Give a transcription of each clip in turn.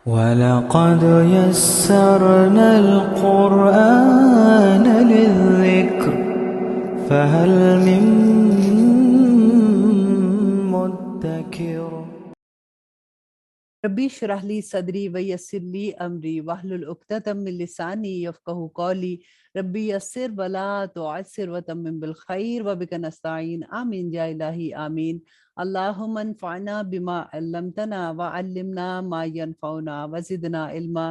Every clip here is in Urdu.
وَلَقَدْ يَسَّرْنَا الْقُرْآنَ لِلذِّكْرِ فَهَلْ مِن مُّدَّكِرٍ۔ ربی اشرح لی صدری ویسر لی امری واحلل عقدۃ من لسانی یفقهوا قولی ربی یسر ولا تعسر وتمم بالخیر وبک نستعین آمین یا الہی آمین۔ اللہم انفعنا بما علمتنا وعلمنا ما ينفعنا وزدنا علما۔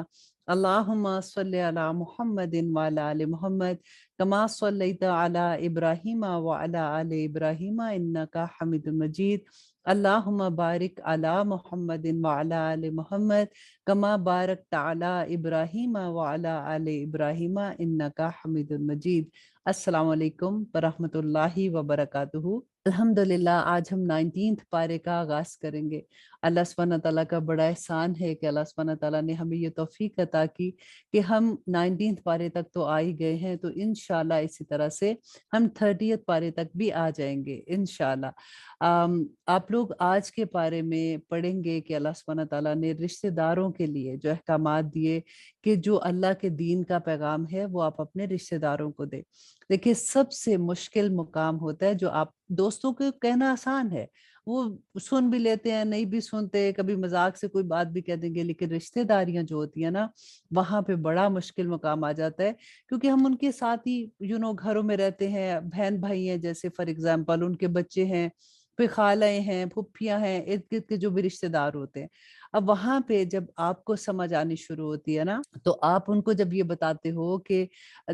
اللہم صلی علی محمد وعلی آل محمد کما صلیت علی ابراہیم وعلی آل ابراہیم انک حمید مجید۔ اللہم بارک علی محمد وعلی آل محمد کما بارکت علی ابراہیم وعلی آل ابراہیم انک حمید مجید۔ السلام علیکم ورحمۃ اللہ وبرکاتہ۔ الحمدللہ آج ہم 19 پارے کا آغاز کریں گے۔ اللہ سبحانہ تعالیٰ کا بڑا احسان ہے کہ اللہ سبحانہ تعالیٰ نے ہمیں یہ توفیق عطا کی کہ ہم 19 پارے تک تو آ ہی گئے ہیں، تو انشاءاللہ اسی طرح سے ہم 30 پارے تک بھی آ جائیں گے انشاءاللہ۔ آپ لوگ آج کے پارے میں پڑھیں گے کہ اللہ سبحانہ تعالیٰ نے رشتہ داروں کے لیے جو احکامات دیے کہ جو اللہ کے دین کا پیغام ہے وہ آپ اپنے رشتہ داروں کو دیں۔ دیکھیے سب سے مشکل مقام ہوتا ہے جو آپ دوستوں کو کہنا آسان ہے، وہ سن بھی لیتے ہیں، نہیں بھی سنتے، کبھی مذاق سے کوئی بات بھی کہہ دیں گے، لیکن رشتہ داریاں جو ہوتی ہیں نا وہاں پہ بڑا مشکل مقام آ جاتا ہے، کیونکہ ہم ان کے ساتھ ہی گھروں میں رہتے ہیں، بہن بھائی ہیں، جیسے فار ایگزامپل ان کے بچے ہیں، پھر خالیں ہیں، پھپھیاں ہیں، ارد گرد کے جو بھی رشتہ دار ہوتے ہیں۔ اب وہاں پہ جب آپ کو سمجھ آنی شروع ہوتی ہے نا تو آپ ان کو جب یہ بتاتے ہو کہ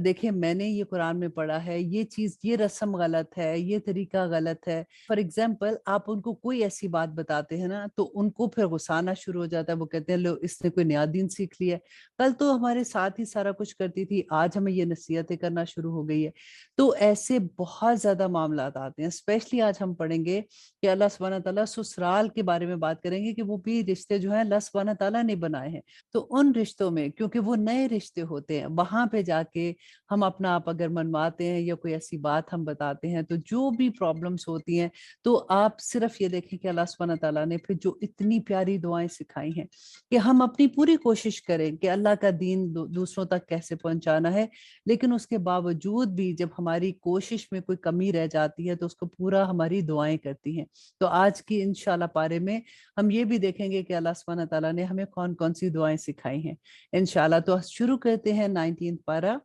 دیکھیں میں نے یہ قرآن میں پڑھا ہے، یہ چیز، یہ رسم غلط ہے، یہ طریقہ غلط ہے۔ فار ایگزامپل آپ ان کو کوئی ایسی بات بتاتے ہیں نا تو ان کو پھر غصہ آنا شروع ہو جاتا ہے، وہ کہتے ہیں لو اس نے کوئی نیا دین سیکھ لیا ہے، کل تو ہمارے ساتھ ہی سارا کچھ کرتی تھی، آج ہمیں یہ نصیحتیں کرنا شروع ہو گئی ہے۔ تو ایسے بہت زیادہ معاملات آتے ہیں، اسپیشلی آج ہم پڑھیں گے کہ اللہ سبحانہ تعالیٰ سسرال کے بارے میں بات کریں گے کہ وہ بھی رشتے جو ہیں اللہ سبحانہ تعالیٰ نے بنائے ہیں۔ تو ان رشتوں میں کیونکہ وہ نئے رشتے ہوتے ہیں، وہاں پہ جا کے ہم اپنا آپ اگر منواتے ہیں یا کوئی ایسی بات ہم بتاتے ہیں تو جو بھی پرابلمس ہوتی ہیں تو آپ صرف یہ دیکھیں کہ اللہ سبحانہ تعالیٰ نے پھر جو اتنی پیاری دعائیں سکھائی ہیں کہ ہم اپنی پوری کوشش کریں کہ اللہ کا دین دوسروں تک کیسے پہنچانا ہے، لیکن اس کے باوجود بھی جب ہماری کوشش میں کوئی کمی رہ جاتی ہے تو اس کو پورا ہماری دعائیں کرتی ہیں۔ تو آج کی انشاءاللہ پارے میں ہم یہ بھی دیکھیں گے کہ اللہ سبحانہ تعالیٰ نے ہمیں کون کون سی دعائیں سکھائی ہیں انشاءاللہ۔ تو شروع کرتے ہیں 19 پارہ۔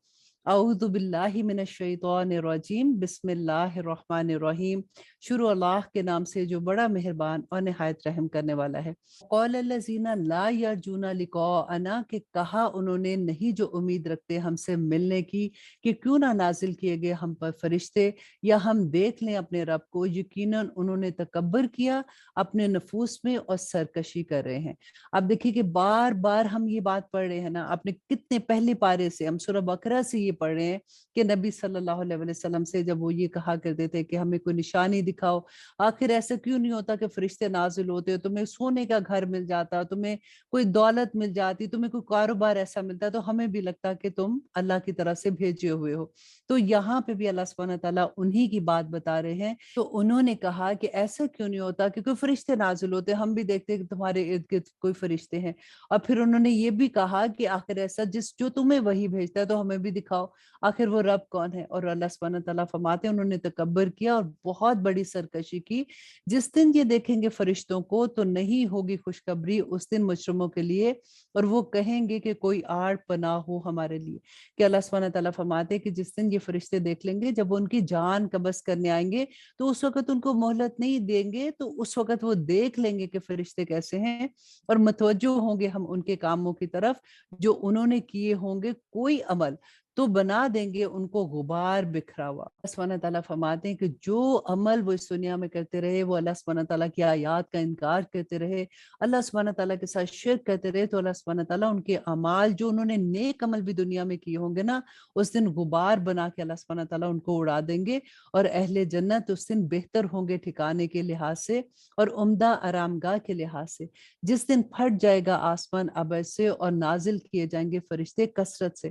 اعوذ باللہ من الشیطان الرجیم، بسم اللہ الرحمن الرحیم۔ شروع اللہ کے نام سے جو بڑا مہربان اور نہایت رحم کرنے والا ہے۔ قول الذین لا یرجون لقاءنا، کہ کہا انہوں نے نہیں جو امید رکھتے ہم سے ملنے کی کہ کیوں نہ نازل کیے گئے ہم پر فرشتے یا ہم دیکھ لیں اپنے رب کو، یقیناً انہوں نے تکبر کیا اپنے نفوس میں اور سرکشی کر رہے ہیں۔ اب دیکھیے کہ بار بار ہم یہ بات پڑھ رہے ہیں نا، اپنے کتنے پہلے پارے سے ہم سورہ بقرہ سے یہ پڑھ رہے ہیں کہ نبی صلی اللہ علیہ وسلم سے جب وہ یہ کہا کرتے تھے کہ ہمیں کوئی نشانی دکھاؤ، آخر ایسا کیوں نہیں ہوتا کہ فرشتے نازل ہوتے، تمہیں سونے کا گھر مل جاتا، تمہیں کوئی دولت مل جاتی، تمہیں کوئی کاروبار ایسا ملتا تو ہمیں بھی لگتا کہ تم اللہ کی طرف سے بھیجے ہوئے ہو۔ تو یہاں پہ بھی اللہ سبحانہ تعالیٰ انہی کی بات بتا رہے ہیں۔ تو انہوں نے کہا کہ ایسا کیوں نہیں ہوتا کہ کوئی فرشتے نازل ہوتے، ہم بھی دیکھتے کہ تمہارے ارد گرد کوئی فرشتے ہیں۔ اور پھر انہوں نے یہ بھی کہا کہ آخر ایسا جو تمہیں وہی بھیجتا ہے تو ہمیں بھی دکھاؤ، آخر وہ رب کون ہے؟ اور اللہ سبحانہ تعالیٰ فرماتے ہیں انہوں نے تکبر کیا اور بہت بڑی سرکشی کی۔ جس دن یہ دیکھیں گے فرشتوں کو تو نہیں ہوگی خوشخبری اس دن مجرموں کے لیے، اور وہ کہیں گے کہ کوئی آڑ پناہ ہو ہمارے لیے۔ کہ اللہ سبحانہ تعالیٰ فرماتے ہیں کہ جس دن یہ فرشتے دیکھ لیں گے، جب ان کی جان قبض کرنے آئیں گے تو اس وقت ان کو مہلت نہیں دیں گے، تو اس وقت وہ دیکھ لیں گے کہ فرشتے کیسے ہیں، اور متوجہ ہوں گے ہم ان کے کاموں کی طرف جو انہوں نے کیے ہوں گے کوئی عمل، تو بنا دیں گے ان کو غبار بکھرا ہوا۔ اللہ سبحانہ تعالیٰ فرماتے ہیں کہ جو عمل وہ اس دنیا میں کرتے رہے، وہ اللہ سبحانہ تعالیٰ کی آیات کا انکار کرتے رہے، اللہ سبحانہ تعالیٰ کے ساتھ شرک کرتے رہے، تو اللہ سبحانہ تعالیٰ ان کے اعمال جو انہوں نے نیک عمل بھی دنیا میں کیے ہوں گے نا، اس دن غبار بنا کے اللہ سبحانہ تعالیٰ ان کو اڑا دیں گے، اور اہل جنت اس دن بہتر ہوں گے ٹھکانے کے لحاظ سے اور عمدہ آرام گاہ کے لحاظ سے۔ جس دن پھٹ جائے گا آسمان ابر سے اور نازل کیے جائیں گے فرشتے کثرت سے،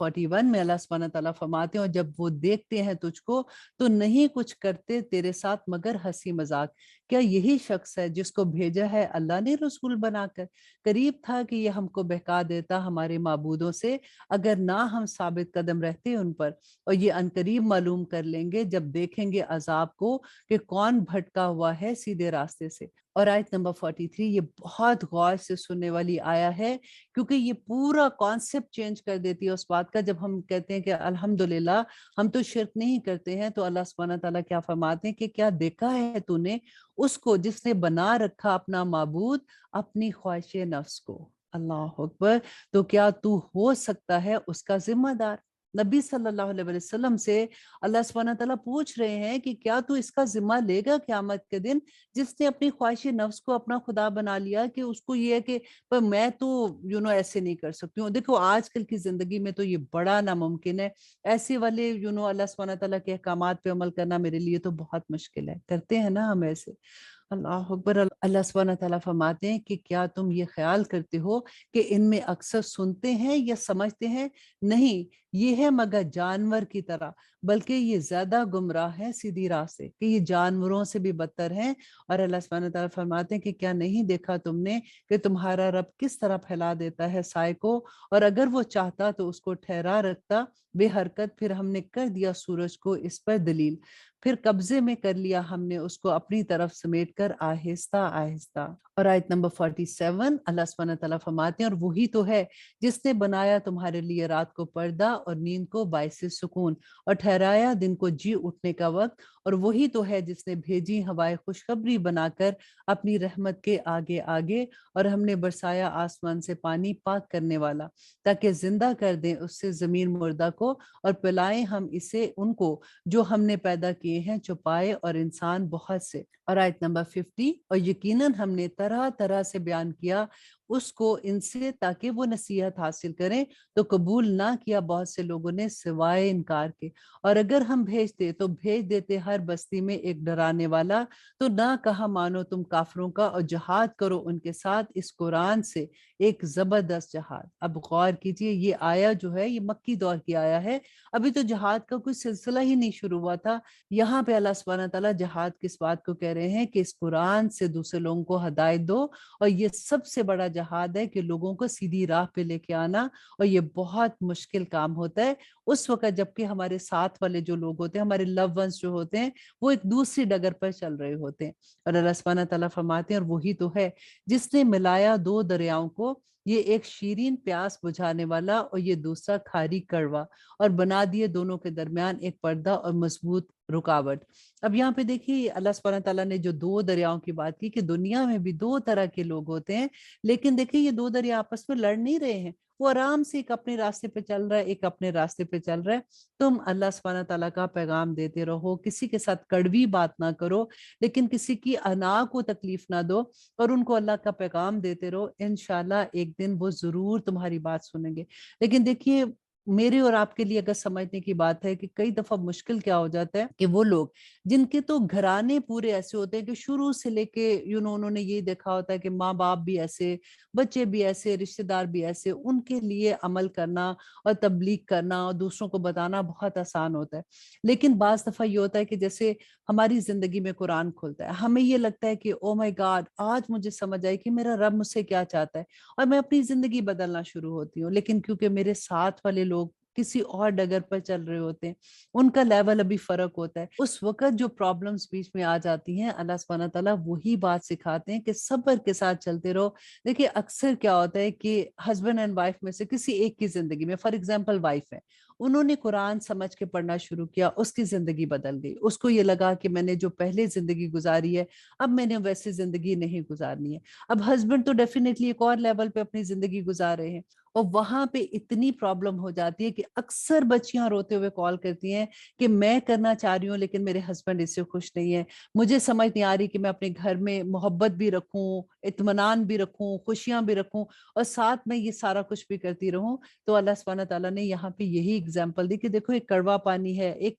41 میں اللہ سبحانہ تعالیٰ فرماتے ہیں اور جب وہ دیکھتے ہیں تجھ کو تو نہیں کچھ کرتے تیرے ساتھ مگر ہنسی مذاق. کیا یہی شخص ہے جس کو بھیجا ہے اللہ نے رسول بنا کر؟ قریب تھا کہ یہ ہم کو بہکا دیتا ہمارے معبودوں سے اگر نہ ہم ثابت قدم رہتے ان پر. اور یہ عنقریب معلوم کر لیں گے جب دیکھیں گے عذاب کو کہ کون بھٹکا ہوا ہے سیدھے راستے سے. اور آیت نمبر 43 یہ بہت غور سے سننے والی آیا ہے کیونکہ یہ پورا کانسیپٹ چینج کر دیتی ہے اس بات کا. جب ہم کہتے ہیں کہ الحمدللہ ہم تو شرک نہیں کرتے ہیں تو اللہ سبحانہ تعالیٰ کیا فرماتے ہیں کہ کیا دیکھا ہے تو نے اس کو جس نے بنا رکھا اپنا معبود اپنی خواہش نفس کو. اللہ اکبر. تو کیا تو ہو سکتا ہے اس کا ذمہ دار؟ نبی صلی اللہ علیہ وسلم سے اللہ سبحانہ تعالیٰ پوچھ رہے ہیں کہ کیا تو اس کا ذمہ لے گا قیامت کے دن جس نے اپنی خواہش نفس کو اپنا خدا بنا لیا کہ اس کو یہ ہے کہ پر میں تو ایسے نہیں کر سکتی ہوں. دیکھو آج کل کی زندگی میں تو یہ بڑا ناممکن ہے. ایسے والے اللہ سبحانہ تعالیٰ کے احکامات پہ عمل کرنا میرے لیے تو بہت مشکل ہے. کرتے ہیں نا ہم ایسے. اللہ اکبر. اللہ سبحانہ تعالیٰ فرماتے ہیں کہ کیا تم یہ خیال کرتے ہو کہ ان میں اکثر سنتے ہیں یا سمجھتے ہیں؟ نہیں، یہ ہے مگر جانور کی طرح بلکہ یہ زیادہ گمراہ ہے سیدھی راہ سے کہ یہ جانوروں سے بھی بدتر ہیں. اور اللہ سبحانہ تعالیٰ فرماتے ہیں کہ کیا نہیں دیکھا تم نے کہ تمہارا رب کس طرح پھیلا دیتا ہے سائے کو اور اگر وہ چاہتا تو اس کو ٹھہرا رکھتا بے حرکت. پھر ہم نے کر دیا سورج کو اس پر دلیل، پھر قبضے میں کر لیا ہم نے اس کو اپنی طرف سمیٹ کر آہستہ آہستہ. اور آیت نمبر 47 اللہ سبحانہ تعالیٰ فرماتے ہیں اور وہی تو ہے جس نے بنایا تمہارے لیے رات کو پردہ اور نیند کو باعث سکون اور ٹھہرایا دن کو جی اٹھنے کا وقت. اور وہی تو ہے جس نے بھیجی ہوائیں خوشخبری بنا کر اپنی رحمت کے آگے آگے اور ہم نے برسایا آسمان سے پانی پاک کرنے والا تاکہ زندہ کر دیں اس سے زمین مردہ کو اور پلائیں ہم اسے ان کو جو ہم نے پیدا کیے ہیں چھپائے اور انسان بہت سے. اور آیت نمبر 50 اور یقیناً ہم نے طرح طرح سے بیان کیا اس کو ان سے تاکہ وہ نصیحت حاصل کریں تو قبول نہ کیا بہت سے لوگوں نے سوائے انکار کے. اور اگر ہم بھیجتے تو بھیج دیتے ہر بستی میں ایک ڈرانے والا تو نہ کہا مانو تم کافروں کا اور جہاد کرو ان کے ساتھ اس قرآن سے ایک زبردست جہاد. اب غور کیجئے یہ آیا جو ہے یہ مکی دور کی آیا ہے. ابھی تو جہاد کا کوئی سلسلہ ہی نہیں شروع ہوا تھا. یہاں پہ اللہ سبحانہ تعالیٰ جہاد کس بات کو کہہ رہے ہیں کہ اس قرآن سے دوسرے لوگوں کو ہدایت دو اور یہ سب سے بڑا جہاد ہے کہ لوگوں کو سیدھی راہ پہ لے کے آنا. اور یہ بہت مشکل کام ہوتا ہے اس وقت جبکہ ہمارے ساتھ والے جو لوگ ہوتے ہیں ہمارے لو ونس جو ہوتے ہیں وہ ایک دوسری ڈگر پر چل رہے ہوتے ہیں. اور اللہ سبحانہ تعالیٰ فرماتے ہیں اور وہی تو ہے جس نے ملایا دو دریاؤں کو یہ ایک شیرین پیاس بجھانے والا اور یہ دوسرا کھاری کڑوا اور بنا دیے دونوں کے درمیان ایک پردہ اور مضبوط رکاوٹ. اب یہاں پہ دیکھیے اللہ سبحانہ تعالیٰ نے جو دو دریاؤں کی بات کی کہ دنیا میں بھی دو طرح کے لوگ ہوتے ہیں لیکن دیکھیے یہ دو دریا آپس میں لڑ نہیں رہے ہیں. وہ آرام سے ایک اپنے راستے پہ چل رہا ہے ایک اپنے راستے پہ چل رہا ہے. تم اللہ سبحانہ تعالیٰ کا پیغام دیتے رہو کسی کے ساتھ کڑوی بات نہ کرو لیکن کسی کی انا کو تکلیف نہ دو اور ان کو اللہ کا پیغام دیتے رہو. انشاءاللہ ایک دن وہ ضرور تمہاری بات سنیں گے. لیکن دیکھیے میرے اور آپ کے لیے اگر سمجھنے کی بات ہے کہ کئی دفعہ مشکل کیا ہو جاتا ہے کہ وہ لوگ جن کے تو گھرانے پورے ایسے ہوتے ہیں کہ شروع سے لے کے انہوں نے یہ دیکھا ہوتا ہے کہ ماں باپ بھی ایسے بچے بھی ایسے رشتہ دار بھی ایسے ان کے لیے عمل کرنا اور تبلیغ کرنا اور دوسروں کو بتانا بہت آسان ہوتا ہے. لیکن بعض دفعہ یہ ہوتا ہے کہ جیسے ہماری زندگی میں قرآن کھلتا ہے ہمیں یہ لگتا ہے کہ او مائی گاڈ آج مجھے سمجھ آئی کہ میرا رب مجھ سے کیا چاہتا ہے اور میں اپنی زندگی بدلنا شروع ہوتی ہوں. لیکن کیونکہ میرے ساتھ والے لوگ کسی اور ڈگر پر چل رہے ہوتے ہیں ان کا لیول ابھی فرق ہوتا ہے اس وقت جو پرابلمز بیچ میں آ جاتی ہیں اللہ سبحانہ تعالیٰ وہی بات سکھاتے ہیں کہ صبر کے ساتھ چلتے رہو. دیکھیے اکثر کیا ہوتا ہے کہ ہسبینڈ اینڈ وائف میں سے کسی ایک کی زندگی میں فار ایگزامپل وائف ہے انہوں نے قرآن سمجھ کے پڑھنا شروع کیا اس کی زندگی بدل گئی. اس کو یہ لگا کہ میں نے جو پہلے زندگی گزاری ہے اب میں نے ویسی زندگی نہیں گزارنی ہے. اب ہسبینڈ تو ڈیفینیٹلی ایک اور لیول پہ اپنی زندگی گزار رہے ہیں اور وہاں پہ اتنی پرابلم ہو جاتی ہے کہ اکثر بچیاں روتے ہوئے کال کرتی ہیں کہ میں کرنا چاہ رہی ہوں لیکن میرے ہسبینڈ اس سے خوش نہیں ہے. مجھے سمجھ نہیں آ رہی کہ میں اپنے گھر میں محبت بھی رکھوں اطمینان بھی رکھوں خوشیاں بھی رکھوں اور ساتھ میں یہ سارا کچھ بھی کرتی رہوں. تو اللہ سبحانہ تعالیٰ نے یہاں پہ یہی اگزامپل دی کہ دیکھو ایک کڑوا پانی ہے ایک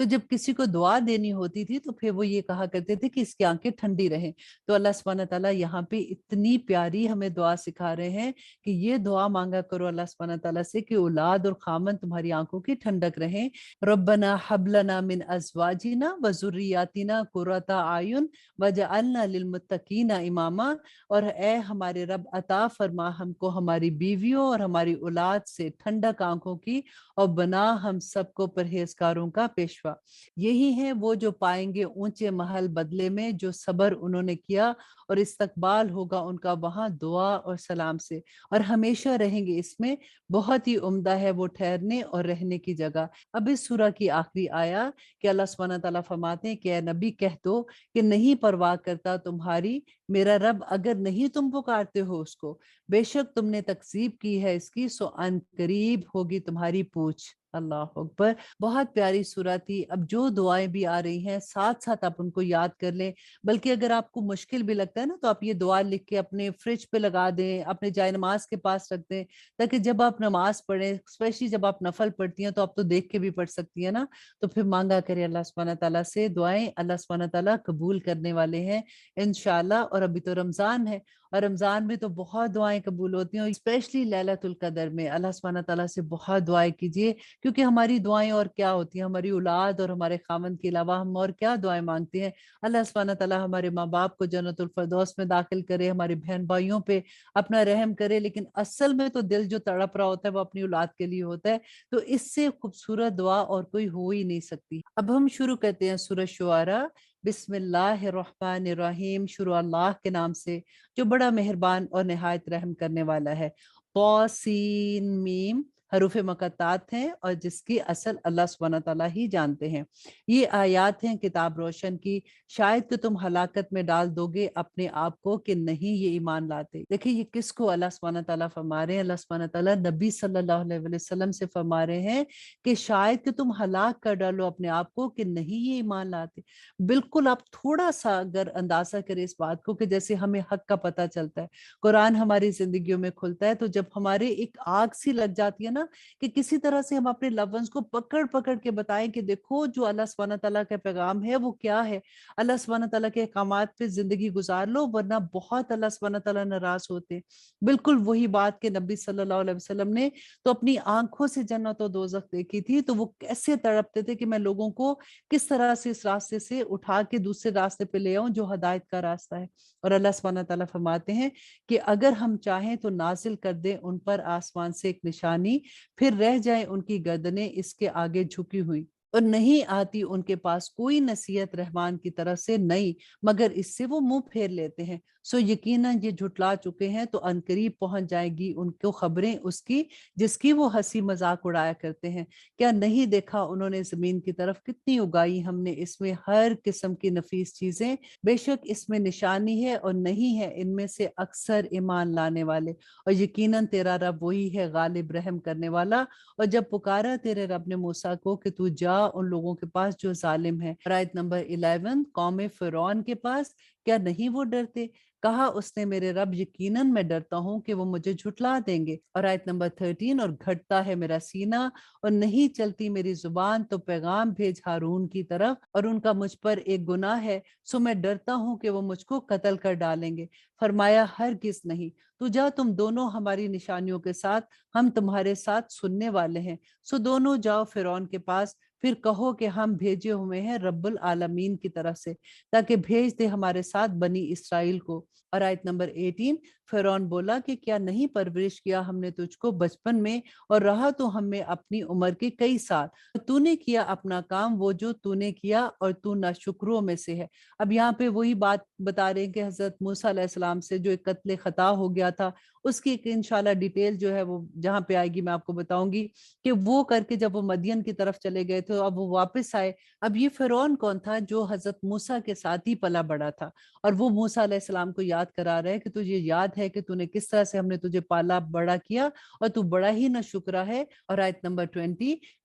تو جب کسی کو دعا دینی ہوتی تھی تو پھر وہ یہ کہا کرتے تھے کہ اس کی آنکھیں ٹھنڈی رہیں. تو اللہ سبحانہ تعالیٰ یہاں پہ اتنی پیاری ہمیں دعا سکھا رہے ہیں کہ یہ دعا مانگا کرو اللہ سبحانہ تعالیٰ سے کہ اولاد اور خامن تمہاری آنکھوں کی ٹھنڈک رہیں. ربنا حب لنا من ازواجنا و ذریاتنا قرۃ اعین وجعلنا للمتقین اماما. اور اے ہمارے رب عطا فرما ہم کو ہماری بیویوں اور ہماری اولاد سے ٹھنڈک آنکھوں کی اور بنا ہم سب کو پرہیزکاروں کا پیشوا. یہی ہیں وہ جو پائیں گے اونچے محل بدلے میں جو صبر انہوں نے کیا اور استقبال ہوگا ان کا وہاں دعا اور سلام سے اور ہمیشہ رہیں گے اس میں. بہت ہی عمدہ ہے وہ ٹھہرنے اور رہنے کی جگہ. اب اس سورہ کی آخری آیا کہ اللہ سبحانہ تعالیٰ فرماتے ہیں کہ اے نبی کہہ دو کہ نہیں پرواہ کرتا تمہاری میرا رب اگر نہیں تم پکارتے ہو اس کو. بے شک تم نے تکذیب کی ہے اس کی سو ان قریب ہوگی تمہاری پوچھ. اللہ اکبر. بہت پیاری سورہ تھی. اب جو دعائیں بھی آ رہی ہیں ساتھ ساتھ آپ ان کو یاد کر لیں. بلکہ اگر آپ کو مشکل بھی لگتا ہے نا تو آپ یہ دعا لکھ کے اپنے فریج پہ لگا دیں, اپنے جائے نماز کے پاس رکھ دیں, تاکہ جب آپ نماز پڑھیں اسپیشلی جب آپ نفل پڑھتی ہیں تو آپ تو دیکھ کے بھی پڑھ سکتی ہیں نا, تو پھر مانگا کرے اللہ سبحانہ تعالیٰ سے دعائیں. اللہ سبحانہ تعالیٰ قبول کرنے والے ہیں انشاءاللہ. اور ابھی تو رمضان ہے اور رمضان میں تو بہت دعائیں قبول ہوتی ہیں, اسپیشلی لیلۃ القدر میں. اللہ سبحانہ تعالیٰ سے بہت دعائیں کیجیے کیونکہ ہماری دعائیں اور کیا ہوتی ہیں, ہماری اولاد اور ہمارے خاوند کے علاوہ ہم اور کیا دعائیں مانگتے ہیں. اللہ سبحانہ تعالیٰ ہمارے ماں باپ کو جنت الفردوس میں داخل کرے, ہمارے بہن بھائیوں پہ اپنا رحم کرے. لیکن اصل میں تو دل جو تڑپ رہا ہوتا ہے وہ اپنی اولاد کے لیے ہوتا ہے. تو اس سے خوبصورت دعا اور کوئی ہو ہی نہیں سکتی. اب ہم شروع کرتے ہیں سورہ شعراء. بسم اللہ الرحمن الرحیم. شروع اللہ کے نام سے جو بڑا مہربان اور نہایت رحم کرنے والا ہے. طاسین میم حروف مقطعات ہیں اور جس کی اصل اللہ سبحانہ تعالیٰ ہی جانتے ہیں. یہ آیات ہیں کتاب روشن کی, شاید کہ تم ہلاکت میں ڈال دو گے اپنے آپ کو کہ نہیں یہ ایمان لاتے. دیکھیں یہ کس کو اللہ سبحانہ تعالیٰ فرما رہے ہیں. اللہ سبحانہ تعالیٰ نبی صلی اللہ علیہ وسلم سے فرما رہے ہیں کہ شاید کہ تم ہلاک کر ڈالو اپنے آپ کو کہ نہیں یہ ایمان لاتے. بالکل آپ تھوڑا سا اگر اندازہ کریں اس بات کو کہ جیسے ہمیں حق کا پتہ چلتا ہے, قرآن ہماری زندگیوں میں کھلتا ہے, تو جب ہمارے ایک آگ سی لگ جاتی ہے نا کہ کسی طرح سے ہم اپنے لوڈ ونس کو پکڑ پکڑ کے بتائیں کہ دیکھو جو اللہ سبحانہ تعالیٰ کا پیغام ہے وہ کیا ہے, اللہ سبحانہ تعالیٰ کے احکامات پہ زندگی گزار لو ورنہ بہت اللہ سبحانہ تعالیٰ ناراض ہوتے ہیں. بالکل وہی بات کہ نبی صلی اللہ علیہ وسلم نے تو اپنی آنکھوں سے جنت و دوزخ دیکھی تھی, تو وہ کیسے تڑپتے تھے کہ میں لوگوں کو کس طرح سے اس راستے سے اٹھا کے دوسرے راستے پہ لے آؤں جو ہدایت کا راستہ ہے. اور اللہ سبحانہ تعالیٰ فرماتے ہیں کہ اگر ہم چاہیں تو نازل کر دیں ان پر آسمان سے ایک نشانی, پھر رہ جائیں ان کی گردنیں اس کے آگے جھکی ہوئی اور نہیں آتی ان کے پاس کوئی نصیحت رحمان کی طرف سے نہیں مگر اس سے وہ منہ پھیر لیتے ہیں. سو یقیناً یہ جھٹلا چکے ہیں تو عنقریب پہنچ جائے گی ان کو خبریں اس کی جس کی وہ ہنسی مذاق اڑایا کرتے ہیں. کیا نہیں دیکھا انہوں نے زمین کی طرف کتنی اگائی ہم نے اس میں ہر قسم کی نفیس چیزیں, بے شک اس میں نشانی ہے اور نہیں ہے ان میں سے اکثر ایمان لانے والے. اور یقیناً تیرا رب وہی ہے غالب رحم کرنے والا. اور جب پکارا تیرے رب نے موسیٰ کو کہ تو جا ان لوگوں کے پاس جو ظالم ہے. آیت نمبر 11 قوم فرعون کے پاس, کیا نہیں وہ ڈرتے؟ کہا اس نے میرے رب یقیناً میں ڈرتا ہوں کہ وہ مجھے جھٹلا دیں گے. اور آیت نمبر 13 اور گھٹتا ہے میرا سینہ اور نہیں چلتی میری زبان تو پیغام بھیج ہارون کی طرف, اور ان کا مجھ پر ایک گناہ ہے سو میں ڈرتا ہوں کہ وہ مجھ کو قتل کر ڈالیں گے. فرمایا ہرگز نہیں, تو جا تم دونوں ہماری نشانیوں کے ساتھ, ہم تمہارے ساتھ سننے والے ہیں. سو دونوں جاؤ فرعون کے پاس, پھر کہو کہ ہم بھیجے ہوئے ہیں رب العالمین کی طرف سے تاکہ بھیج دے ہمارے ساتھ بنی اسرائیل کو. اور آیت نمبر 18 فرعون بولا کہ کیا نہیں پرورش کیا ہم نے تجھ کو بچپن میں اور رہا تو ہم میں اپنی عمر کے کئی سال, تو نے کیا اپنا کام وہ جو تو نے کیا اور تو ناشکروں میں سے ہے. اب یہاں پہ وہی بات بتا رہے ہیں کہ حضرت موسیٰ علیہ السلام سے جو ایک قتل خطا ہو گیا تھا اس کی ایک انشاءاللہ ڈیٹیل جو ہے وہ جہاں پہ آئے گی میں آپ کو بتاؤں گی کہ وہ کر کے جب وہ مدین کی طرف چلے گئے تھے اب وہ واپس آئے. اب یہ فرعون کون تھا؟ جو حضرت موسیٰ کے ساتھ ہی پلا بڑا تھا, اور وہ موسیٰ علیہ السلام کو یاد کرا رہے کہ تجھے یاد ہے کہ تو نے کس طرح سے ہم نے تجھے پالا بڑا کیا اور تو بڑا ہی نہ شکرا ہے. اور آیت نمبر 20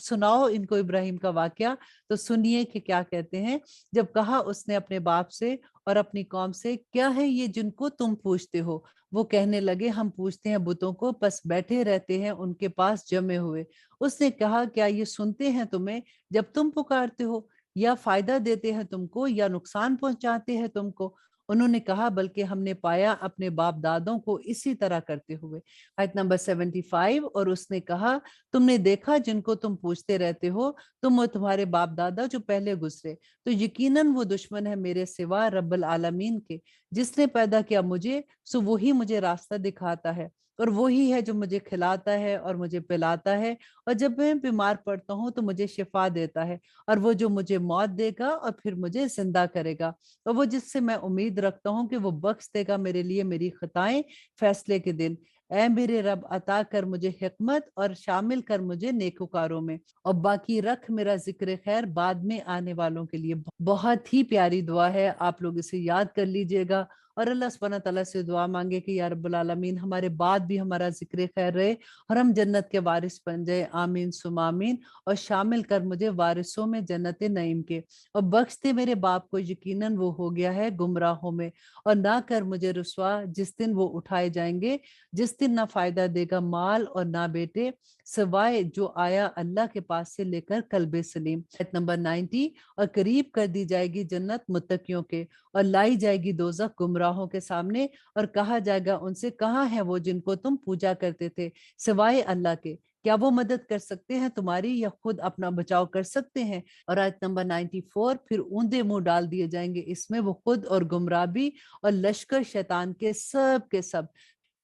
سناؤ ان کو ابراہیم کا واقعہ۔ تو سنیے کہ کیا کہتے ہیں۔ جب کہا اس نے اپنے باپ سے اور اپنی قوم سے، کیا ہے یہ جن کو تم پوچھتے ہو؟ وہ کہنے لگے، ہم پوچھتے ہیں بتوں کو، پس بیٹھے رہتے ہیں ان کے پاس جمے ہوئے۔ اس نے کہا، کیا یہ سنتے ہیں تمہیں جب تم پکارتے ہو، یا فائدہ دیتے ہیں تم کو، یا نقصان پہنچاتے ہیں تم کو؟ انہوں نے کہا، بلکہ ہم نے پایا اپنے باپ دادوں کو اسی طرح کرتے ہوئے۔ آیت نمبر 75۔ اور اس نے کہا، تم نے دیکھا جن کو تم پوچھتے رہتے ہو، تم اور تمہارے باپ دادا جو پہلے گزرے، تو یقیناً وہ دشمن ہے میرے سوا رب العالمین کے، جس نے پیدا کیا مجھے، سو وہی مجھے راستہ دکھاتا ہے، اور وہی ہے جو مجھے کھلاتا ہے اور مجھے پلاتا ہے، اور جب میں بیمار پڑتا ہوں تو مجھے شفا دیتا ہے، اور وہ جو مجھے موت دے گا اور پھر مجھے زندہ کرے گا، اور وہ جس سے میں امید رکھتا ہوں کہ وہ بخش دے گا میرے لیے میری خطائیں فیصلے کے دن۔ اے میرے رب، عطا کر مجھے حکمت اور شامل کر مجھے نیکوکاروں میں، اور باقی رکھ میرا ذکر خیر بعد میں آنے والوں کے لیے۔ بہت ہی پیاری دعا ہے، آپ لوگ اسے یاد کر لیجئے گا، اور اللہ سبحانہ تعالیٰ سے دعا مانگے کہ یا رب العالمین ہمارے بعد بھی ہمارا ذکر خیر رہے اور ہم جنت کے وارث بن جائے، آمین ثم آمین، اور شامل کر مجھے وارثوں میں جنت نعیم کے، اور بخش دے میرے باپ کو، یقیناً وہ ہو گیا ہے گمراہوں میں، اور نہ کر مجھے رسوا جس دن وہ اٹھائے جائیں گے، جس دن نہ فائدہ دے گا مال اور نہ بیٹے، سوائے جو آیا اللہ کے پاس سے لے کر قلب سلیم۔ آیت نمبر 90۔ اور قریب کر دی جائے گی جنت متقیوں کے، اور لائی جائے گی دوزخ گمراہوں کے سامنے، اور کہا جائے گا ان سے، کہاں ہیں وہ جن کو تم پوجا کرتے تھے سوائے اللہ کے؟ کیا وہ مدد کر سکتے ہیں تمہاری، یا خود اپنا بچاؤ کر سکتے ہیں؟ اور آیت نمبر 94۔ پھر اوندے منہ ڈال دیے جائیں گے اس میں، وہ خود اور گمراہ بھی، اور لشکر شیطان کے سب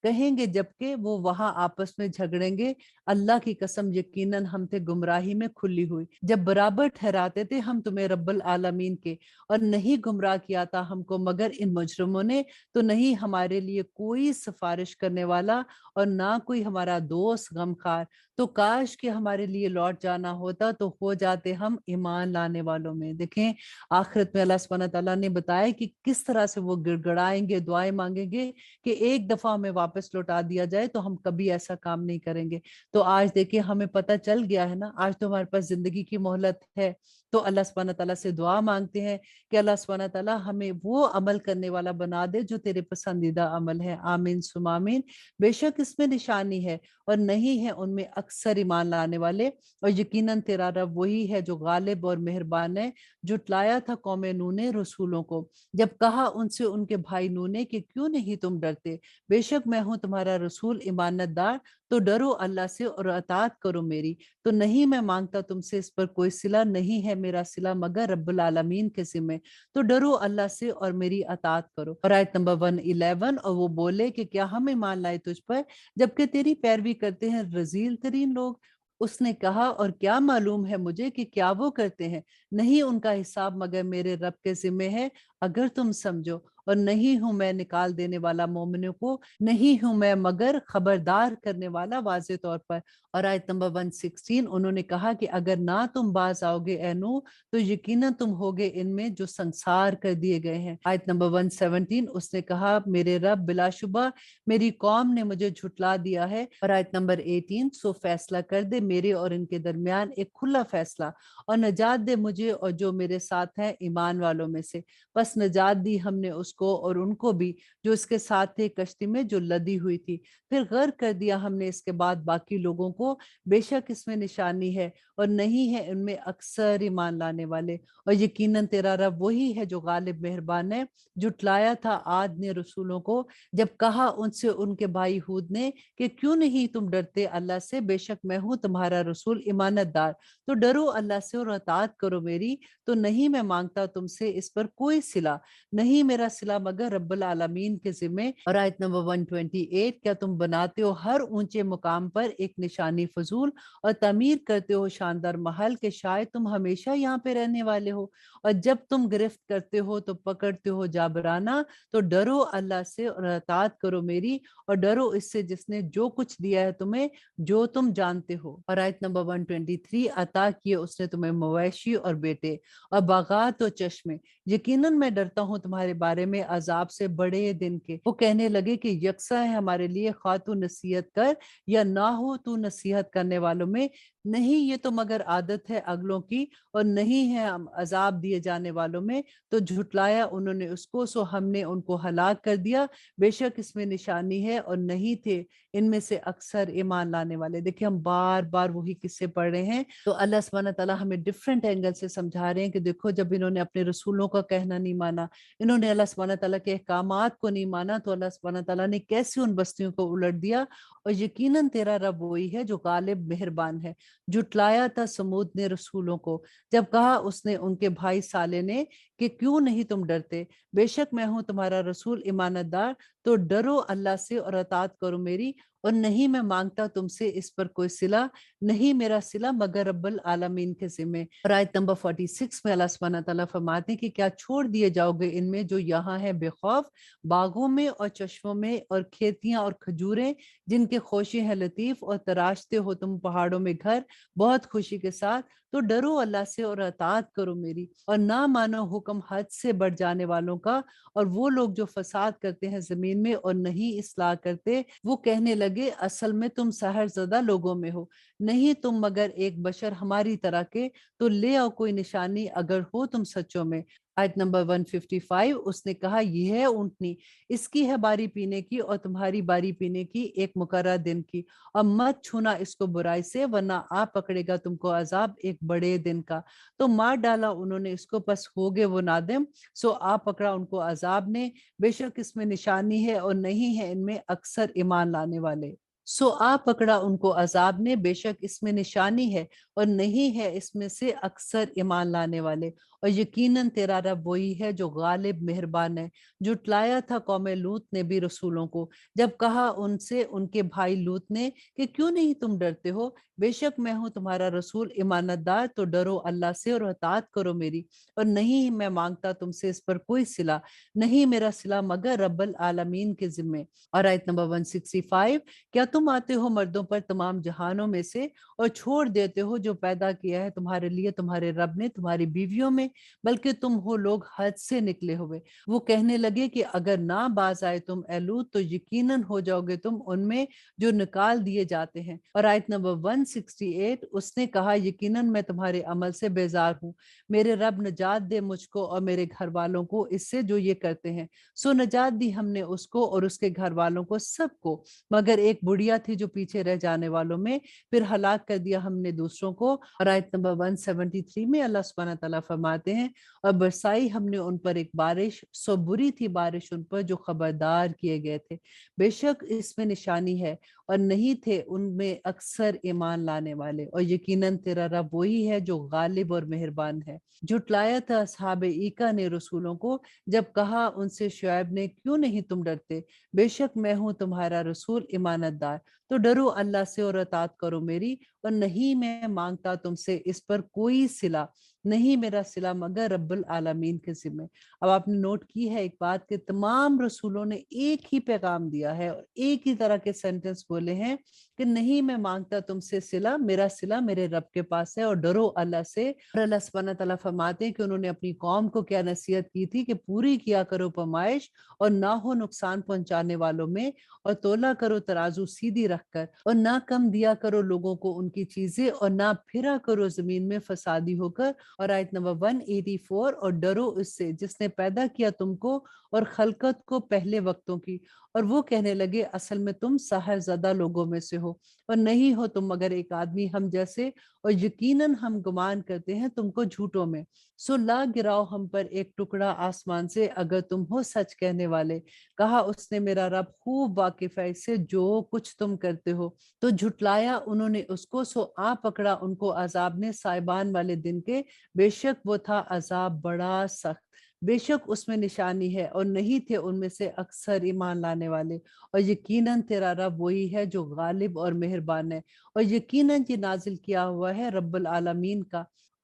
کہیں گے جبکہ وہ وہاں آپس میں جھگڑیں گے، اللہ کی قسم یقیناً ہم تھے گمراہی میں کھلی ہوئی، جب برابر ٹھہراتے تھے ہم تمہیں رب العالمین کے، اور نہیں گمراہ کیا تھا ہم کو مگر ان مجرموں نے، تو نہیں ہمارے لیے کوئی سفارش کرنے والا اور نہ کوئی ہمارا دوست غمخوار، تو کاش کہ ہمارے لیے لوٹ جانا ہوتا تو ہو جاتے ہم ایمان لانے والوں میں۔ دیکھیں آخرت میں اللہ سبحانہ تعالیٰ نے بتایا کہ کس طرح سے وہ گڑ گڑائیں گے، دعائیں مانگیں گے کہ ایک دفعہ ہمیں واپس لوٹا دیا جائے، تو ہم کبھی ایسا کام نہیں کریں گے۔ تو آج دیکھیں ہمیں پتہ چل گیا ہے نا، آج تو ہمارے پاس زندگی کی مہلت ہے، تو اللہ سبحانہ تعالیٰ سے دعا مانگتے ہیں کہ اللہ سبحانہ تعالیٰ ہمیں وہ عمل کرنے والا بنا دے جو تیرے پسندیدہ عمل ہے، آمین ثم آمین۔ بے شک اس میں نشانی ہے اور نہیں ہے ان میں اکثر ایمان لانے والے، اور یقیناً تیرا رب وہی ہے جو غالب اور مہربان ہے، جھٹلایا تھا قوم نوح نے رسولوں کو، جب کہا ان سے ان کے بھائی نوح نے کہ کیوں نہیں تم ڈرتے، بے شک میں ہوں تمہارا رسول امانت دار، تو ڈرو اللہ سے اور اطاعت کرو میری، تو نہیں میں مانگتا تم سے اس پر کوئی صلہ، نہیں ہے میرا صلہ مگر رب العالمین کے ذمے، تو ڈرو اللہ سے اور میری اطاعت کرو۔ اور آیت نمبر 111۔ اور وہ بولے کہ کیا ہم ایمان لائے تجھ پر جبکہ تیری پیروی کرتے ہیں رذیل ترین لوگ؟ اس نے کہا، اور کیا معلوم ہے مجھے کہ کیا وہ کرتے ہیں، نہیں ان کا حساب مگر میرے رب کے ذمے ہے، اگر تم سمجھو، اور نہیں ہوں میں نکال دینے والا مومنوں کو، نہیں ہوں میں مگر خبردار کرنے والا واضح طور پر۔ اور آیت نمبر 116۔ انہوں نے کہا کہ اگر نہ تم باز آؤ گے اے نوح، تو یقیناً تم ہوگے ان میں جو سنسار کر دیے گئے ہیں۔ آیت نمبر 117۔ اس نے کہا، میرے رب بلا شبہ میری قوم نے مجھے جھٹلا دیا ہے۔ اور آیت نمبر 18۔ سو فیصلہ کر دے میرے اور ان کے درمیان ایک کھلا فیصلہ، اور نجات دے مجھے اور جو میرے ساتھ ہیں ایمان والوں میں سے۔ بس نجات دی ہم نے اس کو اور ان کو بھی جو اس کے ساتھ تھے کشتی میں جو لدی ہوئی تھی، پھر غرق کر دیا ہم نے اس کے بعد باقی لوگوں کو، بے شک اس میں نشانی ہے اور نہیں ہے ان میں اکثر ایمان لانے والے، اور یقیناً تیرا رب وہی ہے جو غالب مہربان ہے۔ جھٹلایا تھا عاد نے رسولوں کو جب کہا ان سے ان کے بھائی ہود نے کہ کیوں نہیں تم ڈرتے اللہ سے، بے شک میں ہوں تمہارا رسول امانت دار، تو ڈرو اللہ سے اور اطاعت کرو میری، تو نہیں میں مانگتا تم سے اس پر کوئی صلہ، نہیں میرا صلہ مگر رب العالمین کے ذمے۔ اور آیت نمبر 128۔ کیا تم بناتے ہو ہر اونچے مقام پر ایک نشانی فضول، اور تعمیر کرتے ہو شاندار محل کہ شاید تم ہمیشہ یہاں پہ رہنے والے ہو، اور جب تم گرفت کرتے ہو تو پکڑتے ہو جابرانہ، تو ڈرو اللہ سے اور اطاعت کرو میری، اور ڈرو اس سے جس نے جو کچھ دیا ہے تمہیں جو تم جانتے ہو۔ اور آیت نمبر 123۔ عطا کیے اس نے تمہیں مویشی اور بیٹے اور باغات و چشمے، یقیناً میں میں ڈرتا ہوں تمہارے بارے میں عذاب سے بڑے دن کے۔ وہ کہنے لگے کہ یکساں ہے ہمارے لیے، خواہ تو نصیحت کر یا نہ ہو تو نصیحت کرنے والوں میں، نہیں یہ تو مگر عادت ہے اگلوں کی، اور نہیں ہے ہم عذاب دیے جانے والوں میں۔ تو جھٹلایا انہوں نے اس کو، سو ہم نے ان کو ہلاک کر دیا، بے شک اس میں نشانی ہے، اور نہیں تھے ان میں سے اکثر ایمان لانے والے۔ دیکھیں ہم بار بار وہی قصے پڑھ رہے ہیں، تو اللہ سبحانہ تعالیٰ ہمیں ڈفرینٹ اینگل سے سمجھا رہے ہیں کہ دیکھو جب انہوں نے اپنے رسولوں کا کہنا نہیں مانا، انہوں نے اللہ سبحانہ تعالیٰ کے احکامات کو نہیں مانا، تو اللہ سبحانہ تعالیٰ نے کیسے ان بستیوں کو الٹ دیا۔ اور یقیناً تیرا رب وہی ہے جو غالب مہربان ہے۔ جھٹلایا تھا سمود نے رسولوں کو، جب کہا اس نے ان کے بھائی صالح نے کہ کیوں نہیں تم ڈرتے، بے شک میں ہوں تمہارا رسول امانت دار، تو ڈرو اللہ سے اور اطاعت کرو میری، اور نہیں میں مانگتا تم سے اس پر کوئی صلہ، نہیں میرا صلہ مگر رب العالمین کے ذمے۔ اور آیت نمبر 46 میں اللہ سبحانہ تعالیٰ فرماتے ہیں کہ کیا چھوڑ دیے جاؤ گے ان میں جو یہاں ہے بے خوف، باغوں میں اور چشموں میں اور کھیتیاں اور کھجوریں جن کے خوشی ہیں لطیف، اور تراشتے ہو تم پہاڑوں میں گھر بہت خوشی کے ساتھ، تو ڈرو اللہ سے اور اطاعت کرو میری، اور نہ مانو حکم حد سے بڑھ جانے والوں کا، اور وہ لوگ جو فساد کرتے ہیں زمین میں اور نہیں اصلاح کرتے، وہ کہنے لگے اصل میں تم سحر زدہ لوگوں میں ہو، نہیں تم مگر ایک بشر ہماری طرح کے، تو لے آؤ کوئی نشانی اگر ہو تم سچوں میں۔ آیت نمبر 155 اس نے کہا یہ ہے اونٹنی، اس کی ہے باری پینے کی اور تمہاری باری پینے کی ایک مقررہ دن کی، اور مت چھونا اس کو برائی سے ورنہ آ پکڑے گا تم کو عذاب ایک بڑے دن کا۔ تو مار ڈالا انہوں نے اس کو، پس ہوگے وہ نادم، سو آ پکڑا ان کو عذاب نے، بے شک اس میں نشانی ہے اور نہیں ہے ان میں اکثر ایمان لانے والے۔ سو آ پکڑا ان کو عذاب نے، بے شک اس میں نشانی ہے اور نہیں ہے اس میں سے اکثر ایمان لانے والے، اور یقیناً تیرا رب وہی ہے جو غالب مہربان ہے۔ جھٹلایا تھا قوم لوط نے بھی رسولوں کو، جب کہا ان سے ان کے بھائی لوط نے کہ کیوں نہیں تم ڈرتے ہو، بے شک میں ہوں تمہارا رسول امانت دار، تو ڈرو اللہ سے اور اطاعت کرو میری، اور نہیں میں مانگتا تم سے اس پر کوئی صلہ، نہیں میرا صلہ مگر رب العالمین کے ذمے۔ اور آیت نمبر 165 کیا تم آتے ہو مردوں پر تمام جہانوں میں سے اور چھوڑ دیتے ہو جو پیدا کیا ہے تمہارے لیے تمہارے رب نے تمہاری بیویوں میں، بلکہ تم ہو لوگ حد سے نکلے ہوئے۔ وہ کہنے لگے کہ اگر نہ باز آئے تم اے لوط تو یقیناً ہو جاؤ گے تم ان میں جو نکال دیے جاتے ہیں۔ اور آیت نمبر 168 اس نے کہا یقیناً میں تمہارے عمل سے بیزار ہوں، میرے رب نجات دے مجھ کو اور میرے گھر والوں کو اس سے جو یہ کرتے ہیں۔ سو نجات دی ہم نے اس کو اور اس کے گھر والوں کو سب کو، مگر ایک بڑھیا تھی جو پیچھے رہ جانے والوں میں، پھر ہلاک کر دیا ہم نے دوسروں کو۔ اور آیت نمبر 173 میں اللہ سبحانہ تعالیٰ فرماتے ہیں اور برسائی ہم نے ان پر ایک بارش، سو بری تھی بارش ان پر جو خبردار کیے گئے تھے، بے شک اس میں نشانی ہے اور نہیں تھے ان میں اکثر ایمان لانے والے، اور یقیناً تیرا رب وہی ہے جو غالب اور مہربان ہے۔ جھٹلایا تھا اصحاب ایکا نے رسولوں کو، جب کہا ان سے شعیب نے کیوں نہیں تم ڈرتے، بے شک میں ہوں تمہارا رسول امانت دار، تو ڈرو اللہ سے اور اطاعت کرو میری، اور نہیں میں مانگتا تم سے اس پر کوئی صلہ، نہیں میرا صلہ مگر رب العالمین کے ذمے۔ اب آپ نے نوٹ کی ہے ایک بات کہ تمام رسولوں نے ایک ہی پیغام دیا ہے اور ایک ہی طرح کے سینٹنس بولے ہیں کہ نہیں میں مانگتا تم سے صلہ، میرا صلہ میرے رب کے پاس ہے، اور ڈرو اللہ سے۔ اور اللہ سبحانہ تعالیٰ فرماتے ہیں کہ انہوں نے اپنی قوم کو کیا نصیحت کی تھی کہ پوری کیا کرو پیمائش اور نہ ہو نقصان پہنچانے والوں میں، اور تولا کرو ترازو سیدھی رکھ کر، اور نہ کم دیا کرو لوگوں کو ان کی چیزیں، اور نہ پھرا کرو زمین میں فسادی ہو کر۔ اور آیت نمبر 184 اور ڈرو اس سے جس نے پیدا کیا تم کو اور خلقت کو پہلے وقتوں کی، اور وہ کہنے لگے اصل میں تم سحر زدہ لوگوں میں سے ہو اور نہیں ہو تم مگر ایک آدمی ہم جیسے، اور یقیناً ہم گمان کرتے ہیں تم کو جھوٹوں میں، سو لا گراؤ ہم پر ایک ٹکڑا آسمان سے اگر تم ہو سچ کہنے والے۔ کہا اس نے میرا رب خوب واقف ہے اس سے جو کچھ تم کرتے ہو۔ تو جھٹلایا انہوں نے اس کو، سو آ پکڑا ان کو عذاب نے سائبان والے دن کے، بے شک وہ تھا عذاب بڑا سخت، بے شک اس میں نشانی ہے اور نہیں تھے ان میں سے اکثر ایمان لانے والے، اور یقیناً تیرا رب وہی ہے جو غالب اور مہربان ہے، اور یقیناً یہ نازل کیا ہوا ہے رب العالمین کا۔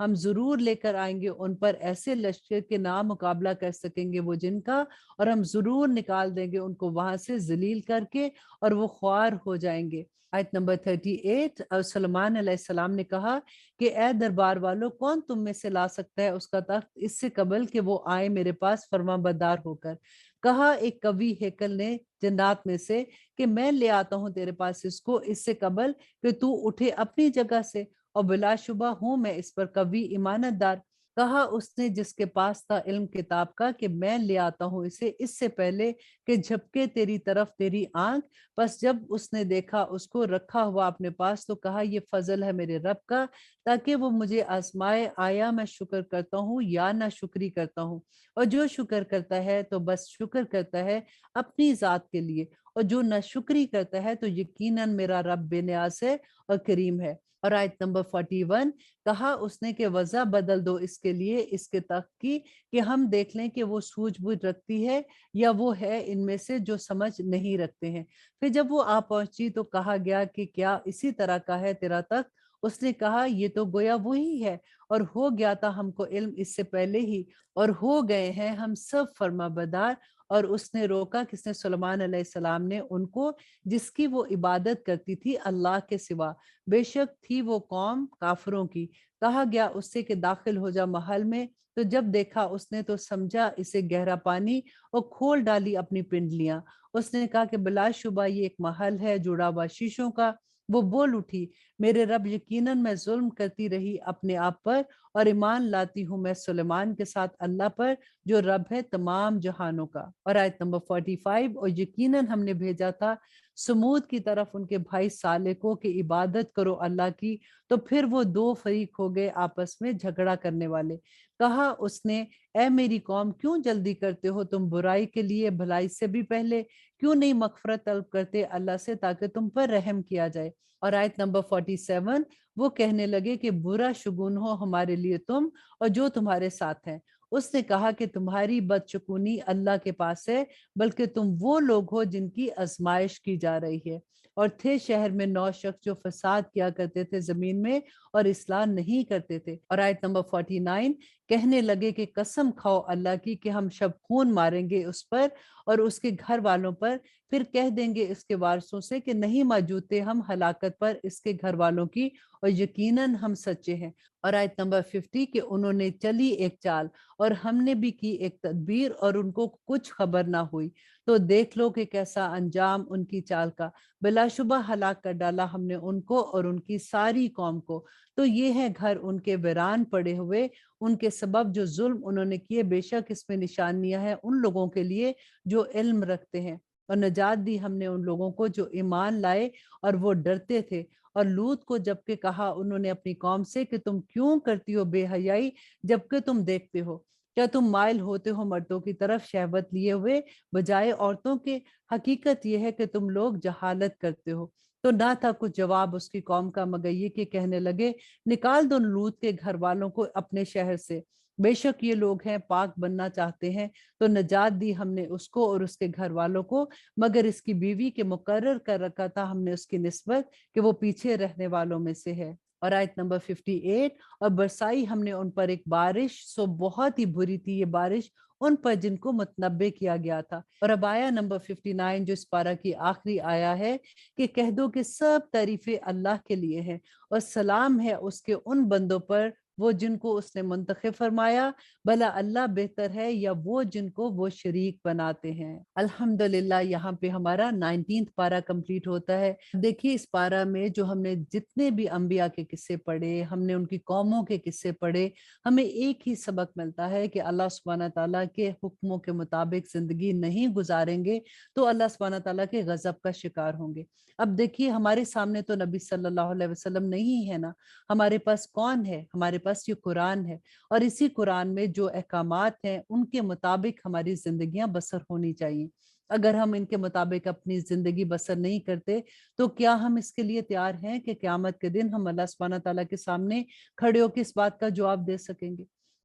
ہم ضرور لے کر آئیں گے ان پر ایسے لشکر کے نامقابلہ کر سکیں گے وہ جن کا، اور ہم ضرور نکال دیں گے ان کو وہاں سے ذلیل کر کے، اور وہ خوار ہو جائیں گے۔ آیت نمبر 38، اور سلیمان علیہ السلام نے کہا کہ اے دربار والو، کون تم میں سے لا سکتا ہے اس کا تخت اس سے قبل کہ وہ آئے میرے پاس فرما بردار ہو کر؟ کہا ایک قوی ہیکل نے جنات میں سے کہ میں لے آتا ہوں تیرے پاس اس کو اس سے قبل کہ تو اٹھے اپنی جگہ سے، اور بلا شبہ ہوں میں اس پر قوی ایمانت دار۔ کہا اس نے جس کے پاس تھا علم کتاب کا کہ میں لے آتا ہوں اسے اس سے پہلے کہ جھپکے تیری طرف تیری آنکھ۔ بس جب اس نے دیکھا اس کو رکھا ہوا اپنے پاس تو کہا یہ فضل ہے میرے رب کا، تاکہ وہ مجھے آزمائے آیا میں شکر کرتا ہوں یا نہ شکری کرتا ہوں، اور جو شکر کرتا ہے تو بس شکر کرتا ہے اپنی ذات کے لیے، اور جو نہ شکری کرتا ہے تو یقیناً میرا رب بے نیاز ہے اور کریم ہے۔ اور آیت نمبر 41، کہا اس نے کہ وضع بدل دو اس کے لیے اس کے تخت کی، کہ ہم دیکھ لیں کہ وہ سوجھ بوجھ رکھتی ہے یا وہ ہے ان میں سے جو سمجھ نہیں رکھتے ہیں۔ پھر جب وہ آ پہنچی تو کہا گیا کہ کیا اسی طرح کا ہے تیرا تخت؟ اس نے کہا یہ تو گویا وہی ہے، اور ہو گیا تھا ہم کو علم اس سے پہلے ہی، اور ہو گئے ہیں ہم سب فرما بردار۔ اور اس نے روکا، کس نے؟ سلیمان علیہ السلام نے، ان کو جس کی وہ عبادت کرتی تھی اللہ کے سوا، بے شک تھی وہ قوم کافروں کی۔ کہا گیا اس سے کہ داخل ہو جا محل میں، تو جب دیکھا اس نے تو سمجھا اسے گہرا پانی، اور کھول ڈالی اپنی پنڈلیاں۔ اس نے کہا کہ بلا شبہ یہ ایک محل ہے جڑا ہوا شیشوں کا۔ وہ بول اٹھی میرے رب، یقیناً میں ظلم کرتی رہی اپنے آپ پر، اور ایمان لاتی ہوں میں سلیمان کے ساتھ اللہ پر جو رب ہے تمام جہانوں کا۔ اور آیت نمبر 45، اور یقیناً ہم نے بھیجا تھا سمود کی طرف ان کے بھائی صالح کو کہ عبادت کرو اللہ کی، تو پھر وہ دو فریق ہو گئے آپس میں جھگڑا کرنے والے۔ کہا اس نے اے میری قوم، کیوں جلدی کرتے ہو تم برائی کے لیے بھلائی سے بھی پہلے؟ کیوں نہیں مغفرت طلب کرتے اللہ سے تاکہ تم پر رحم کیا جائے؟ اور آیت نمبر 47، وہ کہنے لگے کہ برا شگون ہو ہمارے لیے تم اور جو تمہارے ساتھ ہیں۔ اس نے کہا کہ تمہاری بدشگونی اللہ کے پاس ہے، بلکہ تم وہ لوگ ہو جن کی آزمائش کی جا رہی ہے۔ اور تھے شہر میں 9 شخص جو فساد کیا کرتے تھے زمین میں اور اصلاح نہیں کرتے تھے۔ اور آیت نمبر 49، کہنے لگے کہ قسم کھاؤ اللہ کی کہ ہم شب خون ماریں گے اس پر اور اس کے گھر والوں پر، پھر کہہ دیں گے اس کے وارثوں سے کہ نہیں موجود تھے ہم ہلاکت پر اس کے گھر والوں کی، اور یقیناً ہم سچے ہیں۔ اور آیت نمبر 50، کہ انہوں نے چلی ایک چال اور ہم نے بھی کی ایک تدبیر اور ان کو کچھ خبر نہ ہوئی، تو دیکھ لو کہ کیسا انجام ان کی چال کا، بلا شبہ ہلاک کر ڈالا ہم نے ان کو اور ان کی ساری قوم کو۔ تو یہ ہے گھر ان کے ویران پڑے ہوئے ان کے سبب جو ظلم انہوں نے کیے، بے شک اس میں نشانیاں ہیں ان لوگوں کے لیے جو علم رکھتے ہیں۔ اور نجات دی ہم نے ان لوگوں کو جو ایمان لائے اور وہ ڈرتے تھے۔ اور لوط کو جبکہ کہا انہوں نے اپنی قوم سے کہ تم کیوں کرتی ہو بے حیائی جبکہ تم دیکھتے ہو؟ کیا تم مائل ہوتے ہو مردوں کی طرف شہوت لیے ہوئے بجائے عورتوں کے؟ حقیقت یہ ہے کہ تم لوگ جہالت کرتے ہو۔ تو نہ تھا کچھ جواب اس کی قوم کا مگر یہ کہ کہنے لگے نکال دو لوط کے گھر والوں کو اپنے شہر سے، بے شک یہ لوگ ہیں پاک بننا چاہتے ہیں۔ تو نجات دی ہم نے اس کو اور اس کے گھر والوں کو، مگر اس کی بیوی کے مقرر کر رکھا تھا ہم نے اس کی نسبت کہ وہ پیچھے رہنے والوں میں سے ہے۔ اور آیت نمبر 58، اور برسائی ہم نے ان پر ایک بارش، سو بہت ہی بری تھی یہ بارش ان پر جن کو متنبع کیا گیا تھا۔ اور اب آیا نمبر 59 جو اس پارہ کی آخری آیا ہے، کہ کہہ دو کہ سب تعریفیں اللہ کے لیے ہیں، اور سلام ہے اس کے ان بندوں پر وہ جن کو اس نے منتخب فرمایا، بھلا اللہ بہتر ہے یا وہ جن کو وہ شریک بناتے ہیں۔ الحمدللہ یہاں پہ ہمارا 19 پارہ کمپلیٹ ہوتا ہے۔ دیکھیے اس پارہ میں جو ہم نے جتنے بھی انبیاء کے قصے پڑھے، ہم نے ان کی قوموں کے قصے پڑھے، ہمیں ایک ہی سبق ملتا ہے کہ اللہ سبحانہ تعالیٰ کے حکموں کے مطابق زندگی نہیں گزاریں گے تو اللہ سبحانہ تعالیٰ کے غضب کا شکار ہوں گے۔ اب دیکھیے ہمارے سامنے تو نبی صلی اللہ علیہ وسلم نہیں ہے نا، ہمارے پاس کون ہے؟ ہمارے پاس یہ قرآن ہے، اور اسی قرآن میں جو احکامات ہیں ان کے مطابق ہماری زندگیاں بسر ہونی چاہیے۔ اگر ہم ان کے مطابق اپنی زندگی بسر نہیں کرتے تو کیا ہم اس کے لیے تیار ہیں کہ قیامت کے دن ہم اللہ سبحانہ تعالیٰ کے سامنے کھڑے ہو کے اس بات کا جواب دے سکیں گے؟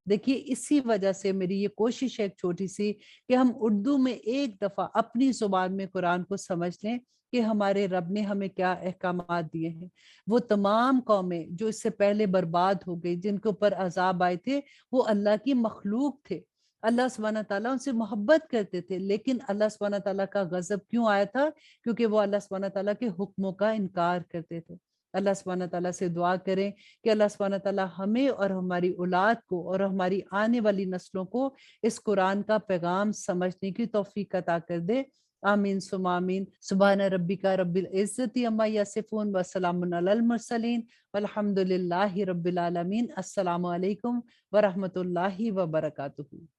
دیکھیے اسی وجہ سے میری یہ کوشش ہے ایک چھوٹی سی کہ ہم اردو میں ایک دفعہ اپنی زبان میں قرآن کو سمجھ لیں کہ ہمارے رب نے ہمیں کیا احکامات دیے ہیں۔ وہ تمام قومیں جو اس سے پہلے برباد ہو گئی، جن کے اوپر عذاب آئے تھے، وہ اللہ کی مخلوق تھے۔ اللہ سبحانہ تعالیٰ ان سے محبت کرتے تھے، لیکن اللہ سبحانہ تعالیٰ کا غضب کیوں آیا تھا؟ کیونکہ وہ اللہ سبحانہ تعالیٰ کے حکموں کا انکار کرتے تھے۔ اللہ سبحانہ تعالیٰ سے دعا کریں کہ اللہ سبحانہ تعالیٰ ہمیں اور ہماری اولاد کو اور ہماری آنے والی نسلوں کو اس قرآن کا پیغام سمجھنے کی توفیق عطا کر دے۔ آمین ثم آمین۔ سبحان ربک رب العزت عما یصفون وسلام علی المرسلین والحمد للہ رب العالمین۔ السلام علیکم ورحمۃ اللہ وبرکاتہ۔